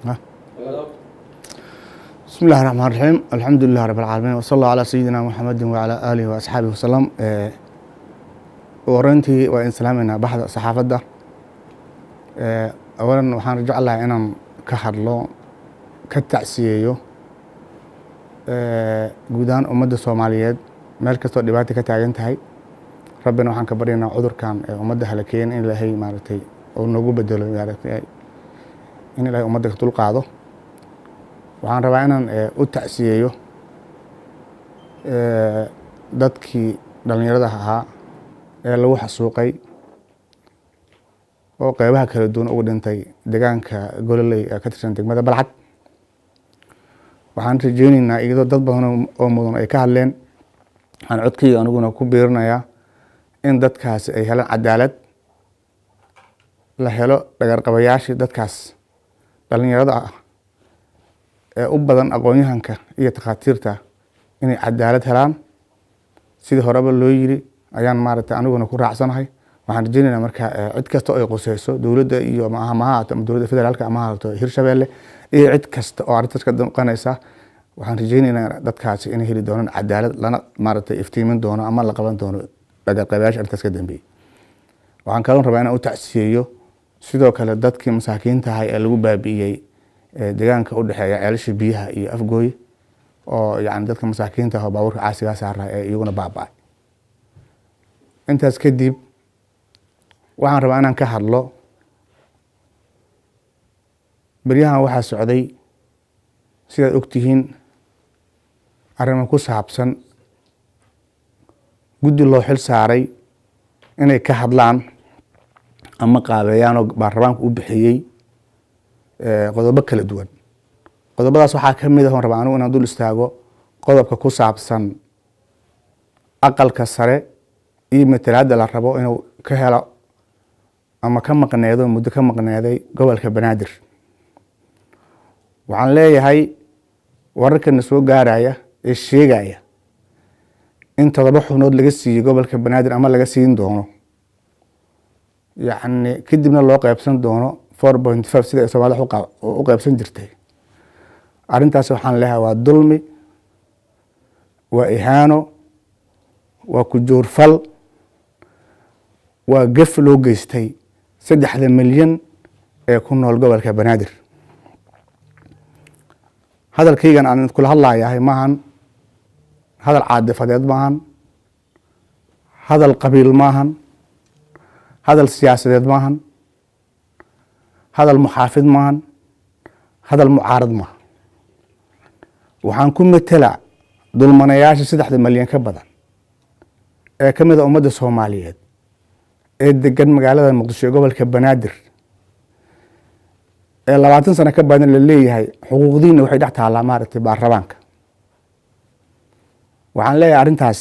ها. بسم الله الرحمن الرحيم الحمد لله رب العالمين وصلى الله على سيدنا محمد وعلى آله وأصحابه وسلم ورنتي وإن سلامنا بحد صحافة ده أولا وحان رجع الله إنا كحرلو كتعسيو جودان أمد الصوماليات مالك صوت دبعتي كتاجنتهاي ربنا وحان كبرينا عذر كان أمد هلكين إن لهي مارتي أو نجوب بدلو مارتي إن لهي أمد كتول قاعدو waxaan rabaa inaan u tacsiyeeyo dadkii dhalinyarada ahaa ee lagu xasuuqay oo qeybaha kala duwan ugu dhintay deegaanka gololey ee ka tirsan degmada balcad waxaan rajeynaynaa iyadoo dad badan oo mudan ay ka hadleen aan codkayga aniguna ku biirinayaa in dadkaasi ay helaan cadaalad la helo dhagarqabayaashii dadkaas dhalinyarada ah ee u badan aqoon-yahanka iyo takhaatiirta inay cadaalad helaan sidii horeba loo yiri ayaan maaragtay aniguna ku raacsanahay waxaan rajeynaynaa marka cid kasta oo ay quseyso dowladda iyo ama ahaato ama dowladda federaalka ama ahaato hirshabeelle iyo cid kasta oo arrintaas ka damqanaysa waxaan rajeynaynaa dadkaasi inay heli doonaan cadaalad lana maaragtay iftiimin doono ama la qaban doono dhagarqabayaasha arrintaas ka dambeeyey waxaan kaloo rabaa inaan u tacsiyeeyo sidoo kale dadkii masaakiinta ahay ee lagu baabi'iyey deegaanka u dhexeeya ceelasha biyaha iyo afgooy oo yani dadka masaakiinta ah oo baabuurka caasigaa saaraa ee iyaguna baaba'ay intaas kadib waxaan rabaa inaan ka hadlo beryahan waxaa socday sidaad ogtihiin arrimo ku saabsan guddi loo xil saaray inay ka hadlaan ama qaabeeyaan oo baarlamaanka u bixiyey qodobo kala duwan qodobadaas waxaa ka mid ah oon rabaa anigu inaan dul istaago qodobka ku saabsan aqalka sare iyo matalaadda la rabo inuu ka helo ama ka maqneedo muddo ka maqneeday gobolka banaadir waxaan leeyahay wararkana soo gaaraya ee sheegaya in 7 xubnood laga siiyey gobolka banaadir ama laga siin doono yacni kadibna loo qaybsan doono 4.5 sida Soomaaliya u qaybsan jirtay arrintaas waxaan leeyahay waa dulmi waa ihaano waa ku joorfal waa gaf loo geystay 3 milyan ee ku nool gobolka banaadir hadalkaygan aan kula hadlayahay maahan hadal caadifadeed maahan hadal qabiil maahan hadal siyaasadeed maahan hadal muxaafid maahan hadal mucaarad maaha waxaan ku metelaa dulmanayaasha 3 milyan ka badan ee ka mid ah ummadda Soomaaliyeed ee degan magaalada Muqdisho gobolka Banaadir ee 20 sano ka badan la leeyahay xuquuqdiina waxay dhex taalaa maaragtay baarlamaanka waxaan leeyahay arrintaas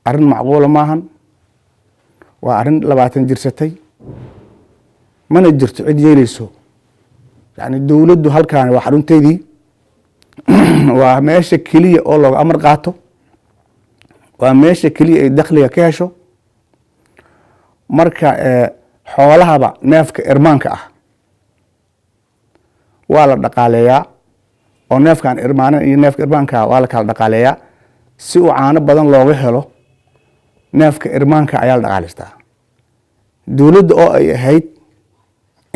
arrin macquul maahan waa arrin 20 jirsatay mana jirto cid yeelayso yani dowladdu halkaan waa xarunteedii waa meesha keliya oo looga amar qaato waa meesha keliya ay dakhliga ka hesho marka xoolahaba neefka irmaanka ah waa la dhaqaaleeyaa oo neefkan irmaanan iyo neefka irmaanka waa la kala dhaqaaleeyaa si uu caano badan looga helo neefka irmaanka ayaa la dhaqaaleystaa dowladda oo ay ahayd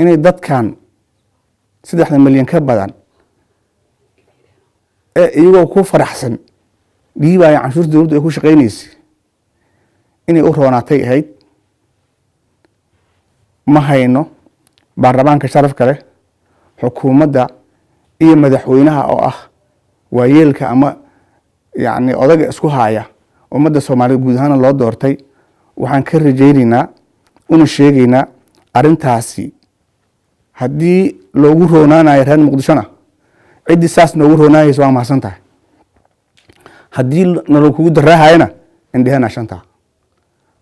inay dadkan 3 milyan ka badan ee iyagoo ku faraxsan dhiibaya canshuurta dowladdu ay ku shaqeynaysay inay u roonaatay ahayd ma hayno baarlamaanka sharafka leh xukuumadda iyo madaxweynaha oo ah waayeelka ama yacni odaga isku haya ummadda Soomaaliyeed guud ahaan loo doortay waxaan ka rajaynaynaa una sheegaynaa arrintaasi haddii loogu roonaanayo reer Muqdishona ciddii saas noogu roonaayaysa waa mahadsan tahay haddii nalo kugu daraahayana indhehena shanta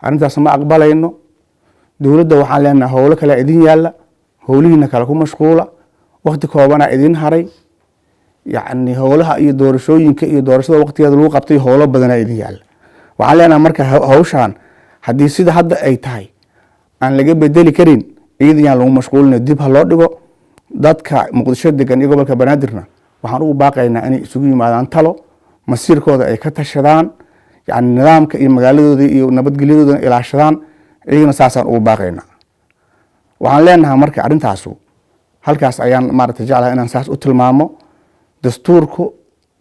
arrintaas ma aqbalayno dowladda waxaan leenahay howlo kale idin yaala howlihiina kale ku mashquula waqti koobana idin haray yacni howlaha iyo doorashooyinka iyo doorashada waqtigeeda lagu qabtay howlo badan idin yaala waxaan leenahay marka hawshan haddii sida hadda ay tahay aan laga bedeli karin iyadiyaan lagu mashquulina dib ha loo dhigo dadka muqdisho degan iyo gobolka banaadirna waxaan ugu baaqaynaa inay isugu yimaadaan talo masiirkooda ay ka tashadaan yani nidaamka iyo magaaladooda iyo nabadgelyadoodana ilaashadaan iyagana saasaan ugu baaqaynaa waxaan leenahay marka arrintaasu halkaas ayaan maaragtay jeclahay inaan saas u tilmaamo dastuurku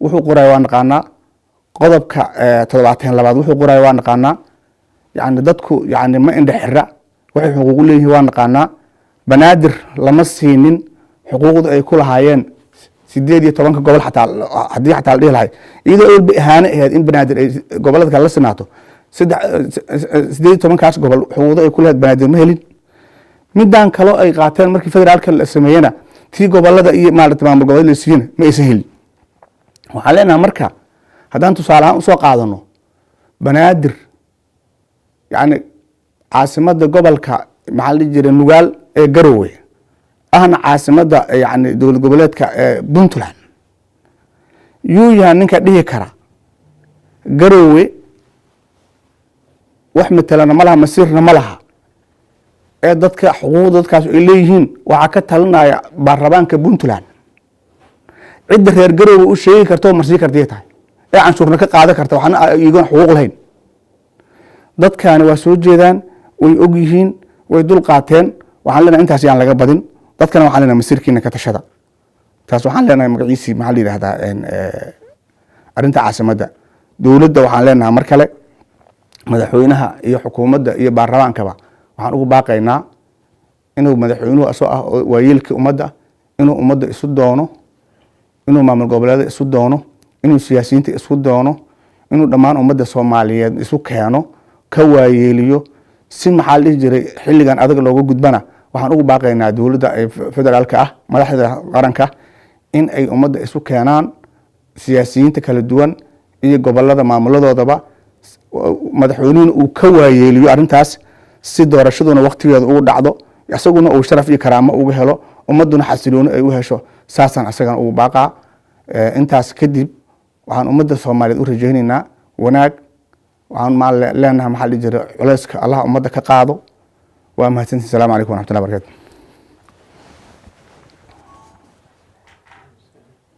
wuxuu qoraya waa naqaanaa qodobka 72 wuxuu qoraya waa naqaanaa yani dadku yani ma indha xira waxay xuquuq leeyihiin waa naqaanaa banaadir lama siinin xuquuqda ay ku lahaayeen 18 gobol xataa haddii xataa la dhihi lahay iyadoo ay ahaana ahayd in banaadir ay gobolada kale la sinaato 18 kaas gobol xuquuqda ay ku lahayd banaadir ma helin midaan kale ay qaateen markii federaalka la sameeyana tii gobolada iyo maaragtay maamul goboleed la siiyana ma aysan helin waxaan leenahay marka haddaan tusaale ahaan usoo qaadano banaadir yani caasimada gobolka maxaa la dhihi jiray nugaal ee garowe ahna caasimada yani dowlad goboleedka puntland yuu yahay ninka dhihi kara garowe wax matalana ma laha masiirna ma laha ee dadka xuquuqda dadkaas ay leeyihiin waxaa ka talinaya baarlamaanka puntland cidda reer garowe u sheegi karta oo marsii kartay tahay ee canshuurna ka qaadan karta waxna iyagoon xuquuq lahayn dadkaani waa soo jeedaan way og yihiin way dul qaateen waxaan leenahay intaas yaan laga badin dadkana waxaan leenahay masiirkiina ka tashada taas waxaan leenahay magaciisii maxaa la yidhahdaa arrinta caasimadda dowladda waxaan leenahay mar kale madaxweynaha iyo xukuumadda iyo baarlamaankaba waxaan ugu baaqaynaa inuu madaxweynuhu asoo ah waayeelkii ummadda inuu ummadda isu doono inuu maamul goboleeda isu doono inuu siyaasiyiinta isu doono inuu dhammaan ummadda soomaaliyeed isu keeno ka waayeeliyo si maxaa la dhihi jiray xilligan adag looga gudbana waxaan ugu baaqaynaa dowladda federaalka ah madaxda qaranka in ay ummadda isu keenaan siyaasiyiinta kala duwan iyo gobolada maamuladoodaba madaxweynuhuna uu ka waayeeliyo arrintaas si doorashaduna waqtigeeda ugu dhacdo isaguna uu sharaf iyo karaamo uga helo ummaduna xasilooni ay u hesho saasaan asagana ugu baaqaa intaas kadib waxaan ummadda soomaaliyeed u rajaynaynaa wanaag waxaan leenahay maxaa la dhihi jiray culayska allah ummadda ka qaado waa mahadsantihin. Asalaamu calaykum waraxmatullahi wabarakatu.